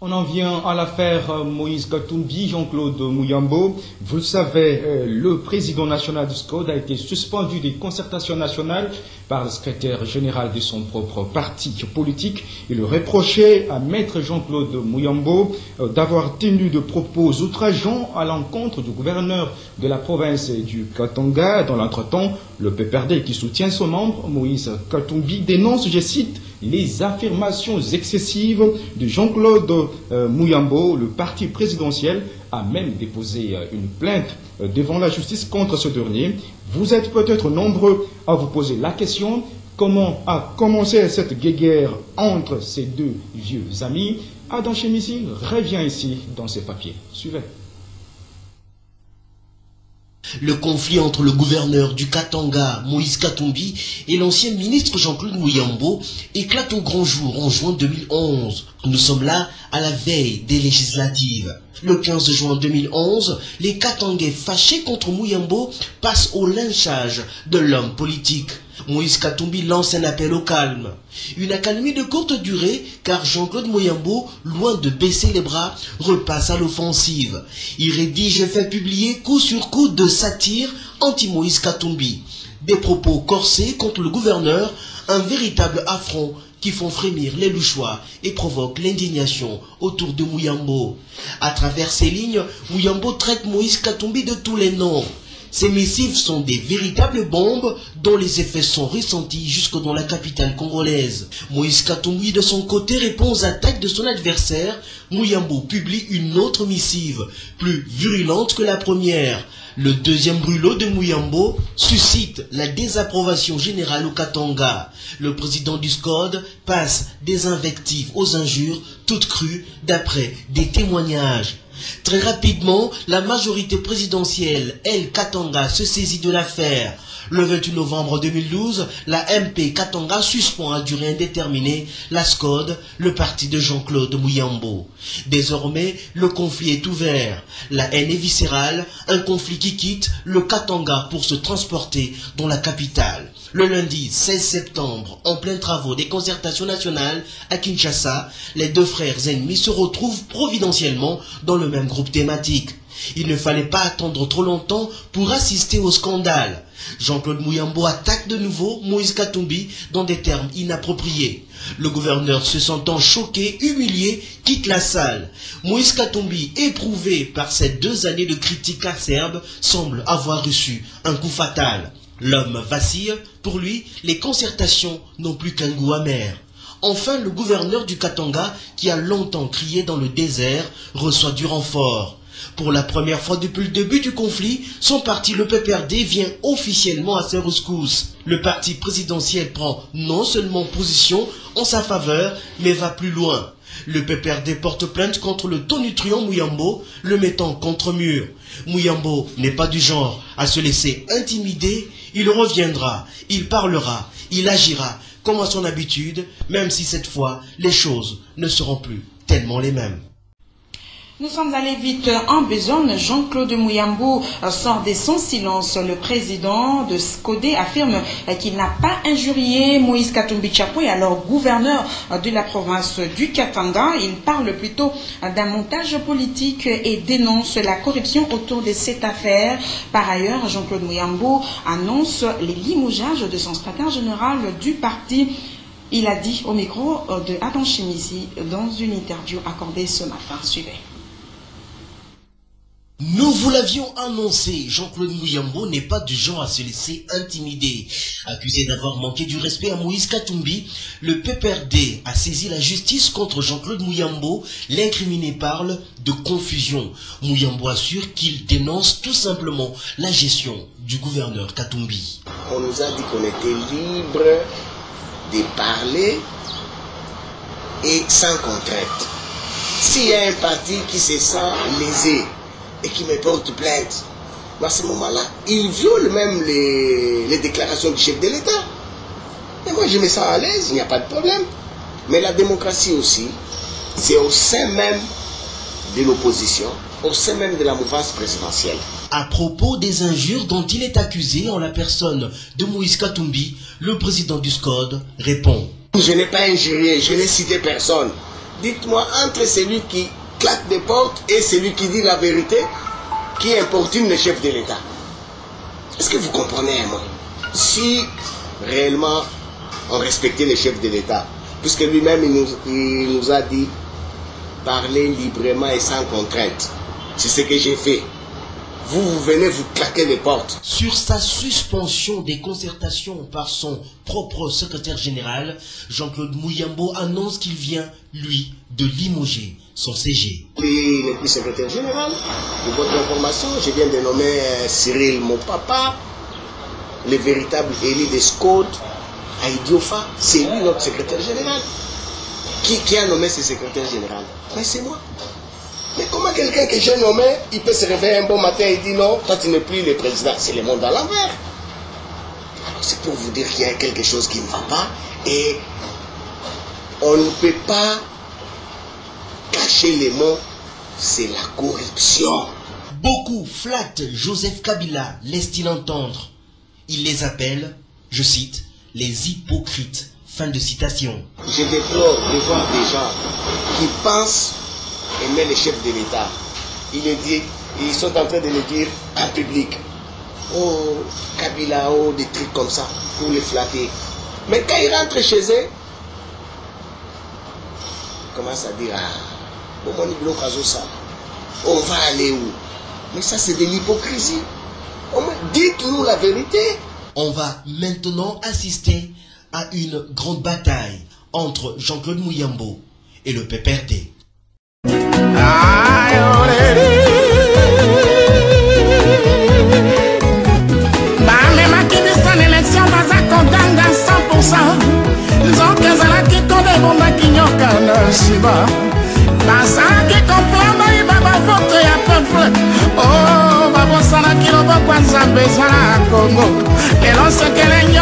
On en vient à l'affaire Moïse Katumbi, Jean-Claude Mouyambo. Vous le savez, le président national du SCODE a été suspendu des concertations nationales par le secrétaire général de son propre parti politique. Il reprochait à maître Jean-Claude Mouyambo d'avoir tenu de propos outrageants à l'encontre du gouverneur de la province du Katanga. Dans l'entretemps, le PPRD qui soutient son membre, Moïse Katumbi, dénonce, je cite, les affirmations excessives de Jean-Claude Mouyambo. Le parti présidentiel a même déposé une plainte devant la justice contre ce dernier. Vous êtes peut-être nombreux à vous poser la question: comment a commencé cette guéguerre entre ces deux vieux amis? Adam Chemissi revient ici dans ses papiers. Suivez. Le conflit entre le gouverneur du Katanga, Moïse Katumbi, et l'ancien ministre Jean-Claude Mouyambo éclate au grand jour en juin 2011. Nous sommes là à la veille des législatives. Le 15 juin 2011, les Katangais fâchés contre Mouyambo passent au lynchage de l'homme politique. Moïse Katumbi lance un appel au calme. Une accalmie de courte durée, car Jean-Claude Mouyambo, loin de baisser les bras, repasse à l'offensive. Il rédige et fait publier coup sur coup de satire anti-Moïse Katumbi. Des propos corsés contre le gouverneur, un véritable affront qui font frémir les Louchois et provoquent l'indignation autour de Mouyambo. À travers ces lignes, Mouyambo traite Moïse Katumbi de tous les noms. Ces missives sont des véritables bombes dont les effets sont ressentis jusque dans la capitale congolaise. Moïse Katumbi de son côté répond aux attaques de son adversaire. Mouyambo publie une autre missive, plus virulente que la première. Le deuxième brûlot de Mouyambo suscite la désapprobation générale au Katanga. Le président du SCODE passe des invectives aux injures, toutes crues d'après des témoignages. Très rapidement, la majorité présidentielle, El Katanga, se saisit de l'affaire. Le 28 novembre 2012, la MP Katanga suspend à durée indéterminée la SCODE, le parti de Jean-Claude Mouyambo. Désormais, le conflit est ouvert. La haine est viscérale, un conflit qui quitte le Katanga pour se transporter dans la capitale. Le lundi 16 septembre, en plein travaux des concertations nationales à Kinshasa, les deux frères ennemis se retrouvent providentiellement dans le même groupe thématique. Il ne fallait pas attendre trop longtemps pour assister au scandale. Jean-Claude Mouyambo attaque de nouveau Moïse Katumbi dans des termes inappropriés. Le gouverneur, se sentant choqué, humilié, quitte la salle. Moïse Katumbi, éprouvé par ces 2 années de critiques acerbes, semble avoir reçu un coup fatal. L'homme vacille. Pour lui, les concertations n'ont plus qu'un goût amer. Enfin, le gouverneur du Katanga, qui a longtemps crié dans le désert, reçoit du renfort. Pour la première fois depuis le début du conflit, son parti, le PPRD, vient officiellement à ses rescousses. Le parti présidentiel prend non seulement position en sa faveur, mais va plus loin. Le PPRD porte plainte contre le tonitruant Mouyambo, le mettant contre mur. Mouyambo n'est pas du genre à se laisser intimider. Il reviendra, il parlera, il agira comme à son habitude, même si cette fois, les choses ne seront plus tellement les mêmes. Nous sommes allés vite en besogne. Jean-Claude Mouyambo sort de son silence. Le président de SCODE affirme qu'il n'a pas injurié Moïse Katumbi Tchapoy, alors gouverneur de la province du Katanga. Il parle plutôt d'un montage politique et dénonce la corruption autour de cette affaire. Par ailleurs, Jean-Claude Mouyambo annonce les limogeages de son secrétaire général du parti. Il a dit au micro de Adam Chemissi dans une interview accordée ce matin. Suivez. Nous vous l'avions annoncé, Jean-Claude Mouyambo n'est pas du genre à se laisser intimider. Accusé d'avoir manqué du respect à Moïse Katumbi, le PPRD a saisi la justice contre Jean-Claude Mouyambo. L'incriminé parle de confusion. Mouyambo assure qu'il dénonce tout simplement la gestion du gouverneur Katumbi. On nous a dit qu'on était libre de parler et sans contrainte. S'il y a un parti qui se sent lésé et qui me porte plainte, à ce moment-là, il viole même les déclarations du chef de l'État. Et moi, je me sens à l'aise, il n'y a pas de problème. Mais la démocratie aussi, c'est au sein même de l'opposition, au sein même de la mouvance présidentielle. À propos des injures dont il est accusé en la personne de Moïse Katumbi, le président du SCODE répond. Je n'ai pas injurié, je n'ai cité personne. Dites-moi, entre celui qui claque des portes et celui qui dit la vérité, qui importune le chef de l'État. Est-ce que vous comprenez, moi? Si réellement on respectait le chef de l'État, puisque lui-même il nous a dit parler librement et sans contrainte. C'est ce que j'ai fait. Vous venez vous claquer les portes. Sur sa suspension des concertations par son propre secrétaire général, Jean-Claude Mouyambo annonce qu'il vient, lui, de limoger son CG. Il n'est plus secrétaire général. Pour votre information, je viens de nommer Cyril Mopapa, le véritable élu des SCOD, à Idiofa. C'est lui notre secrétaire général. Qui a nommé ce secrétaire général? Mais c'est moi. Mais comment quelqu'un que j'ai nommé, il peut se réveiller un bon matin et dire non, toi tu n'es plus le président, c'est le monde à l'envers. Alors c'est pour vous dire qu'il y a quelque chose qui ne va pas et on ne peut pas cacher les mots, c'est la corruption. Beaucoup flattent Joseph Kabila, laisse-t-il entendre. Il les appelle, je cite, les hypocrites. Fin de citation. Je déplore de voir des gens qui pensent aimer les chefs de l'État. Ils sont en train de le dire en public. Oh, Kabila, oh, des trucs comme ça, pour les flatter. Mais quand ils rentrent chez eux, ils commencent à dire, on va aller où? Mais ça, c'est de l'hypocrisie. Dites-nous la vérité. On va maintenant assister à une grande bataille entre Jean-Claude Mouyambo et le PPRD. Oh, babosana kilobo kwanza bezala Congo. Elonse kelenye